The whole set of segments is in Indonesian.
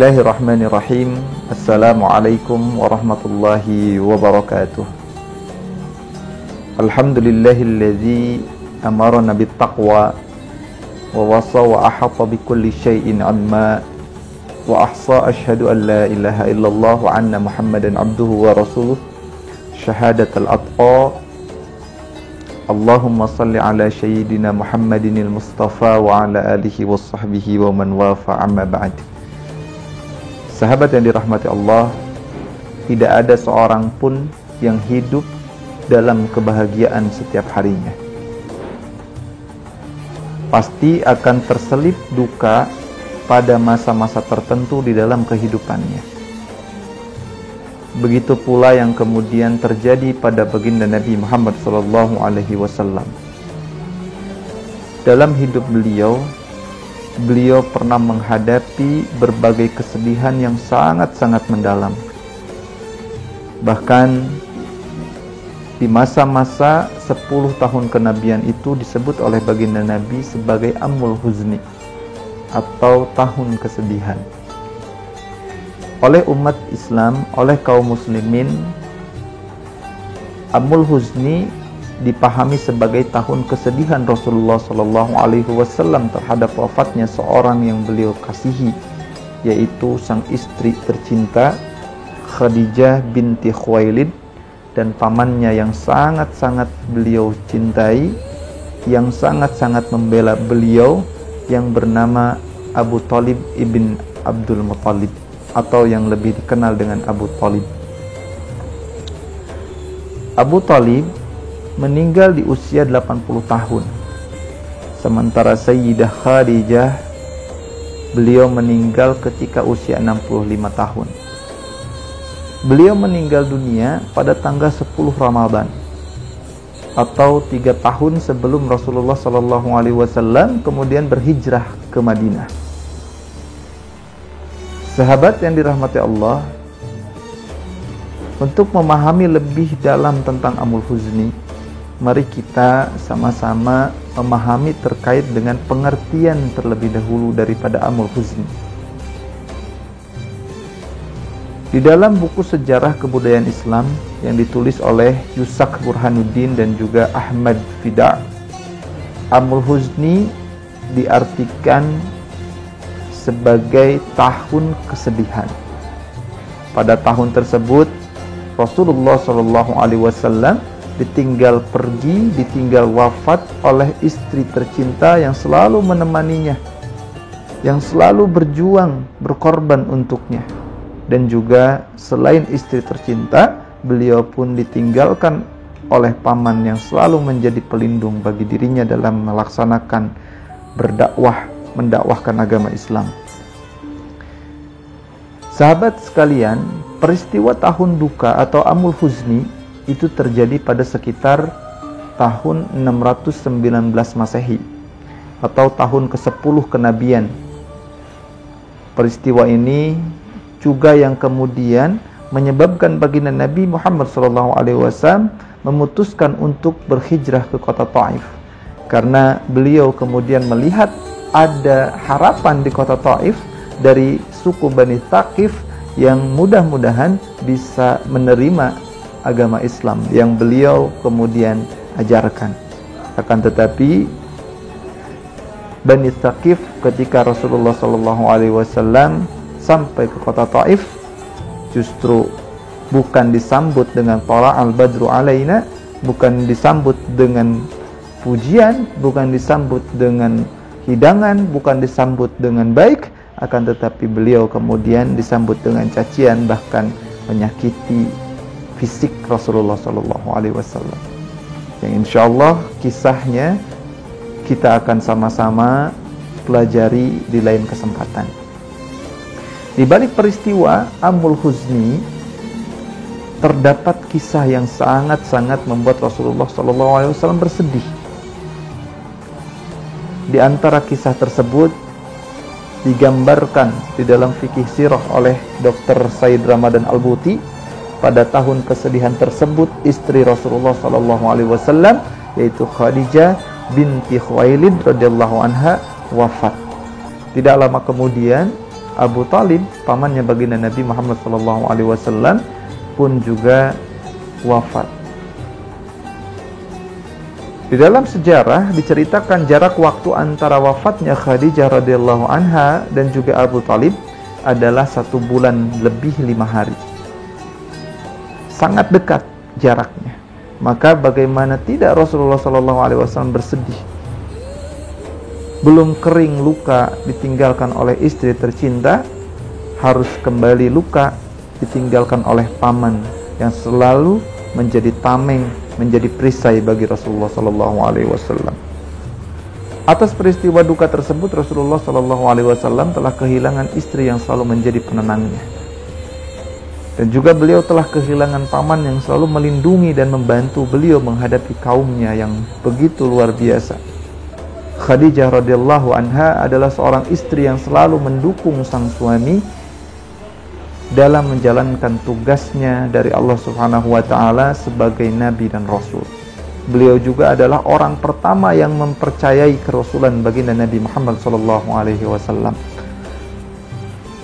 Bismillahirrahmanirrahim. Assalamualaikum warahmatullahi wabarakatuh. Alhamdulillahilladzi amarana bittaqwa wa wasa wa ahata bikulli syai'in amma wa ahsa asyhadu an la ilaha illallah wa anna Muhammadan abduhu wa rasuluh syahadatal atqa. Allahumma salli ala sayyidina Muhammadinil Mustafa wa ala alihi wa sahbihi wa man wafa amma ba'd. Sahabat yang dirahmati Allah, tidak ada seorang pun yang hidup dalam kebahagiaan setiap harinya. Pasti akan terselip duka pada masa-masa tertentu di dalam kehidupannya. Begitu pula yang kemudian terjadi pada baginda Nabi Muhammad SAW. Dalam hidup beliau pernah menghadapi berbagai kesedihan yang sangat-sangat mendalam. Bahkan di masa-masa 10 tahun kenabian itu disebut oleh baginda Nabi sebagai Amul Huzni atau tahun kesedihan. Oleh umat Islam, oleh kaum muslimin, Amul Huzni dipahami sebagai tahun kesedihan Rasulullah SAW terhadap wafatnya seorang yang beliau kasihi, yaitu sang istri tercinta Khadijah binti Khuwailid dan pamannya yang sangat-sangat beliau cintai, yang sangat-sangat membela beliau, yang bernama Abu Thalib ibn Abdul Muttalib atau yang lebih dikenal dengan Abu Thalib. Abu Thalib meninggal di usia 80 tahun. Sementara Sayyidah Khadijah, beliau meninggal ketika usia 65 tahun. Beliau meninggal dunia pada tanggal 10 Ramadan atau 3 tahun sebelum Rasulullah SAW kemudian berhijrah ke Madinah. Sahabat yang dirahmati Allah, untuk memahami lebih dalam tentang Amul Huzni, mari kita sama-sama memahami terkait dengan pengertian terlebih dahulu daripada Amul Huzni. Di dalam buku sejarah kebudayaan Islam yang ditulis oleh Yusak Burhanuddin dan juga Ahmad Fida', Amul Huzni diartikan sebagai tahun kesedihan. Pada tahun tersebut Rasulullah SAW ditinggal pergi, ditinggal wafat oleh istri tercinta yang selalu menemaninya, yang selalu berjuang, berkorban untuknya. Dan juga selain istri tercinta, beliau pun ditinggalkan oleh paman yang selalu menjadi pelindung bagi dirinya dalam melaksanakan berdakwah, mendakwahkan agama Islam. Sahabat sekalian, peristiwa tahun duka atau Amul Huzni itu terjadi pada sekitar tahun 619 Masehi atau tahun ke-10 kenabian. Peristiwa ini juga yang kemudian menyebabkan baginda Nabi Muhammad SAW memutuskan untuk berhijrah ke kota Taif, karena beliau kemudian melihat ada harapan di kota Taif dari suku Bani Thaqif yang mudah-mudahan bisa menerima agama Islam yang beliau kemudian ajarkan. Akan tetapi Bani Thaqif ketika Rasulullah SAW sampai ke kota Taif justru bukan disambut dengan Tala al-Badru alaina, bukan disambut dengan pujian, bukan disambut dengan hidangan, bukan disambut dengan baik, akan tetapi beliau kemudian disambut dengan cacian, bahkan menyakiti fisik Rasulullah SAW. Yang insyaallah kisahnya kita akan sama-sama pelajari di lain kesempatan. Di balik peristiwa Amul Huzni terdapat kisah yang sangat-sangat membuat Rasulullah SAW bersedih. Di antara kisah tersebut digambarkan di dalam fikih sirah oleh Dr. Said Ramadan Al-Buti. Pada tahun kesedihan tersebut istri Rasulullah SAW yaitu Khadijah binti Khuwailid radhiyallahu anha wafat. Tidak lama kemudian Abu Talib, pamannya baginda Nabi Muhammad SAW, pun juga wafat. Di dalam sejarah diceritakan jarak waktu antara wafatnya Khadijah radhiyallahu anha dan juga Abu Talib adalah 1 bulan lebih 5 hari. Sangat dekat jaraknya. Maka bagaimana tidak Rasulullah SAW bersedih? Belum kering luka ditinggalkan oleh istri tercinta, harus kembali luka ditinggalkan oleh paman yang selalu menjadi tameng, menjadi perisai bagi Rasulullah SAW. Atas peristiwa duka tersebut, Rasulullah SAW telah kehilangan istri yang selalu menjadi penenangnya. Dan juga beliau telah kehilangan paman yang selalu melindungi dan membantu beliau menghadapi kaumnya yang begitu luar biasa. Khadijah radhiyallahu anha adalah seorang istri yang selalu mendukung sang suami dalam menjalankan tugasnya dari Allah Subhanahu wa taala sebagai nabi dan rasul. Beliau juga adalah orang pertama yang mempercayai kerasulan baginda Nabi Muhammad SAW.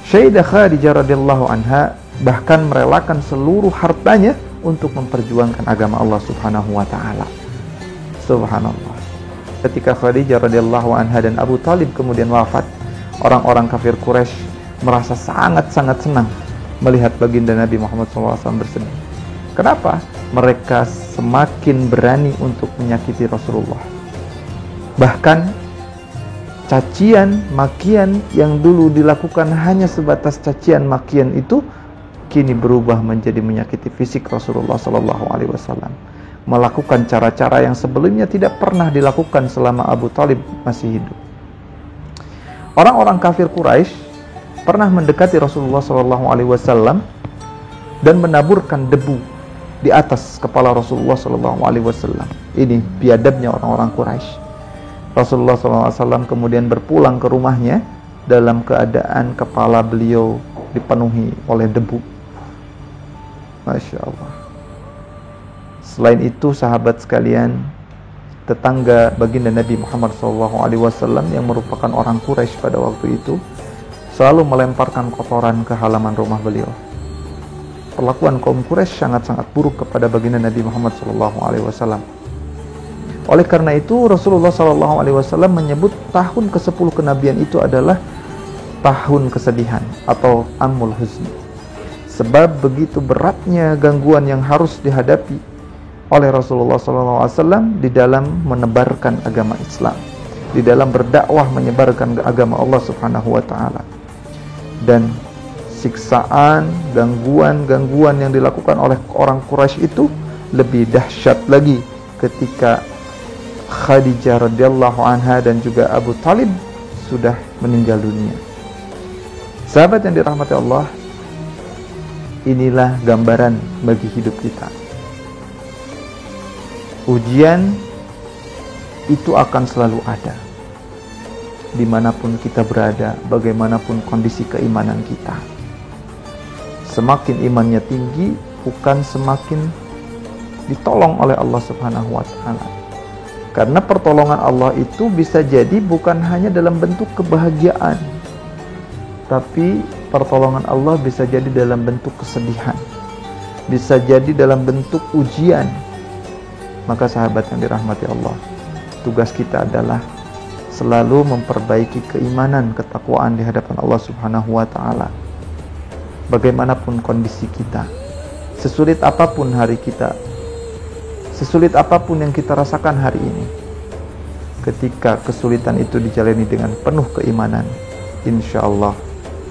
Sayyidah Khadijah radhiyallahu anha bahkan merelakan seluruh hartanya untuk memperjuangkan agama Allah Subhanahu wa taala. Subhanallah. Ketika Khadijah radhiyallahu anha dan Abu Talib kemudian wafat, orang-orang kafir Quraisy merasa sangat-sangat senang melihat baginda Nabi Muhammad SAW bersedih. Kenapa? Mereka semakin berani untuk menyakiti Rasulullah. Bahkan cacian, makian yang dulu dilakukan hanya sebatas cacian, makian itu kini berubah menjadi menyakiti fisik Rasulullah SAW. Melakukan cara-cara yang sebelumnya tidak pernah dilakukan selama Abu Talib masih hidup. Orang-orang kafir Quraisy pernah mendekati Rasulullah SAW dan menaburkan debu di atas kepala Rasulullah SAW. Ini biadabnya orang-orang Quraisy. Rasulullah SAW kemudian berpulang ke rumahnya dalam keadaan kepala beliau dipenuhi oleh debu. Masya Allah. Selain itu, sahabat sekalian, tetangga baginda Nabi Muhammad SAW yang merupakan orang Quraisy pada waktu itu selalu melemparkan kotoran ke halaman rumah beliau. Perlakuan kaum Quraisy sangat-sangat buruk kepada baginda Nabi Muhammad SAW. Oleh karena itu, Rasulullah SAW menyebut tahun ke-10 kenabian itu adalah tahun kesedihan atau Amul Huzni. Sebab begitu beratnya gangguan yang harus dihadapi oleh Rasulullah SAW di dalam menebarkan agama Islam, di dalam berdakwah menyebarkan agama Allah Subhanahu wa taala. Dan siksaan, gangguan-gangguan yang dilakukan oleh orang Quraisy itu lebih dahsyat lagi ketika Khadijah radhiyallahu anha dan juga Abu Talib sudah meninggal dunia. Sahabat yang dirahmati Allah, inilah gambaran bagi hidup kita. Ujian itu akan selalu ada dimanapun kita berada, bagaimanapun kondisi keimanan kita. Semakin imannya tinggi, bukan semakin ditolong oleh Allah Subhanahu wa taala. Karena pertolongan Allah itu bisa jadi bukan hanya dalam bentuk kebahagiaan, tapi pertolongan Allah bisa jadi dalam bentuk kesedihan, bisa jadi dalam bentuk ujian. Maka sahabat yang dirahmati Allah, tugas kita adalah selalu memperbaiki keimanan, ketakwaan di hadapan Allah Subhanahu wa taala. Bagaimanapun kondisi kita, sesulit apapun hari kita, sesulit apapun yang kita rasakan hari ini, ketika kesulitan itu dijalani dengan penuh keimanan, insya Allah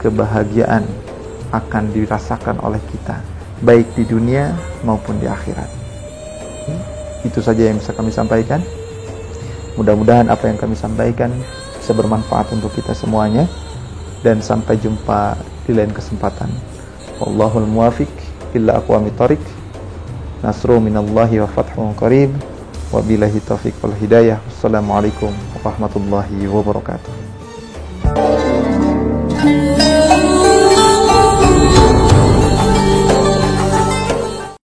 kebahagiaan akan dirasakan oleh kita, baik di dunia maupun di akhirat. Itu saja yang bisa kami sampaikan. Mudah-mudahan apa yang kami sampaikan bisa bermanfaat untuk kita semuanya. Dan sampai jumpa di lain kesempatan. Wallahul muwafiq illa aqwamit thoriq. Nasru minallahi wa fathun qarib. Wabillahi taufiq wal hidayah. Wassalamualaikum warahmatullahi wabarakatuh.